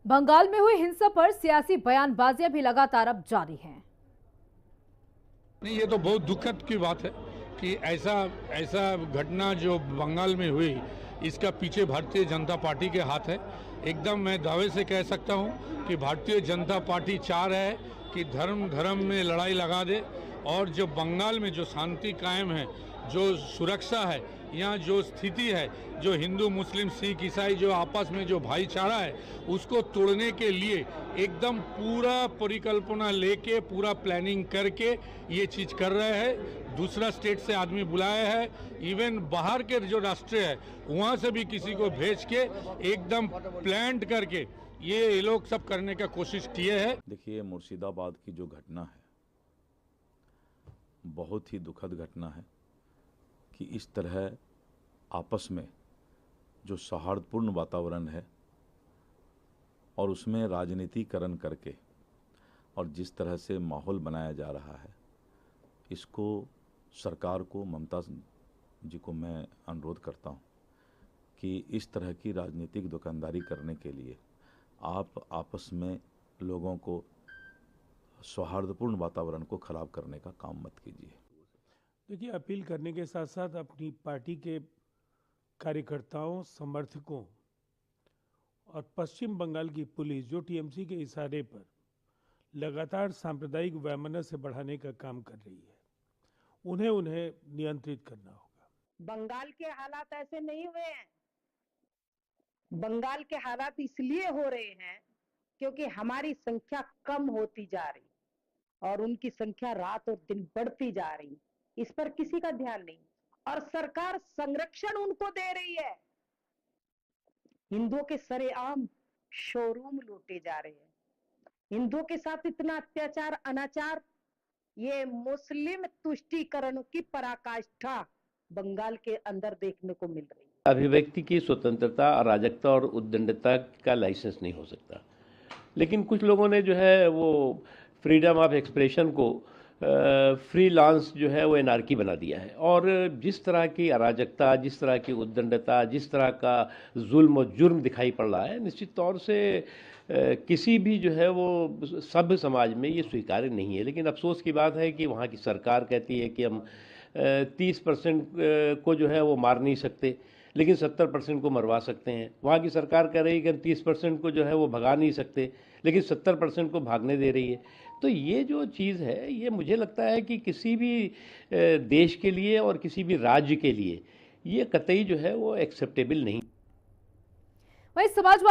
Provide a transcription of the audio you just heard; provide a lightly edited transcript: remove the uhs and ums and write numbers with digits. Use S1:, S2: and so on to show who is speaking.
S1: बंगाल में हुई हिंसा पर सियासी बयानबाजियां भी लगातार अब जारी हैं।
S2: नहीं, ये तो बहुत दुखद की बात है कि ऐसा ऐसा घटना जो बंगाल में हुई, इसका पीछे भारतीय जनता पार्टी के हाथ है। एकदम मैं दावे से कह सकता हूँ कि भारतीय जनता पार्टी चाह रहा है कि धर्म धर्म में लड़ाई लगा दे, और जो बंगाल में जो शांति कायम है, जो सुरक्षा है, यहाँ जो स्थिति है, जो हिंदू मुस्लिम सिख ईसाई जो आपस में जो भाईचारा है, उसको तोड़ने के लिए एकदम पूरा परिकल्पना लेके पूरा प्लानिंग करके ये चीज़ कर रहे हैं। दूसरा स्टेट से आदमी बुलाया है, इवन बाहर के जो राष्ट्र है वहाँ से भी किसी को भेज के एकदम प्लान करके ये लोग सब करने का कोशिश किए हैं।
S3: देखिए, मुर्शिदाबाद की जो घटना है बहुत ही दुखद घटना है कि इस तरह आपस में जो सौहार्दपूर्ण वातावरण है और उसमें राजनीतिकरण करके और जिस तरह से माहौल बनाया जा रहा है, इसको सरकार को, ममता जी को मैं अनुरोध करता हूं कि इस तरह की राजनीतिक दुकानदारी करने के लिए आप आपस में लोगों को सौहार्दपूर्ण वातावरण को खराब करने का काम मत कीजिए।
S4: देखिए, अपील करने के साथ साथ अपनी पार्टी के कार्यकर्ताओं, समर्थकों और पश्चिम बंगाल की पुलिस जो टीएमसी के इशारे पर लगातार सांप्रदायिक वैमनस्य बढ़ाने का काम कर रही है, उन्हें नियंत्रित करना होगा।
S5: बंगाल के हालात ऐसे नहीं हुए हैं। बंगाल के हालात इसलिए हो रहे हैं क्योंकि हमारी संख्या कम होती जा रही और उनकी संख्या रात और दिन बढ़ती जा रही। इस पर किसी का ध्यान नहीं और सरकार संरक्षण उनको दे रही है। हिंदुओं के सरेआम शोरूम लूटे जा रहे हैं। हिंदुओं के साथ इतना अत्याचार, अनाचार, ये मुस्लिम तुष्टीकरण की पराकाष्ठा बंगाल के अंदर देखने को मिल रही है।
S6: अभिव्यक्ति की स्वतंत्रता, अराजकता और उद्दंडता का लाइसेंस नहीं हो सकता, लेकिन कुछ लोगों ने जो है वो फ्रीडम ऑफ एक्सप्रेशन को फ्रीलांस जो है वो एनार्की बना दिया है। और जिस तरह की अराजकता, जिस तरह की उद्दंडता, जिस तरह का जुल्म और जुर्म दिखाई पड़ रहा है, निश्चित तौर से किसी भी जो है वो सभ्य समाज में ये स्वीकार्य नहीं है। लेकिन अफसोस की बात है कि वहाँ की सरकार कहती है कि हम 30% को जो है वो मार नहीं सकते, लेकिन 70% को मरवा सकते हैं। वहाँ की सरकार कह रही है कि हम 30% को जो है वो भगा नहीं सकते, लेकिन 70% को भागने दे रही है। तो ये जो चीज़ है, ये मुझे लगता है कि किसी भी देश के लिए और किसी भी राज्य के लिए ये कतई जो है वो एक्सेप्टेबल नहीं।
S1: वहीं समाजवादी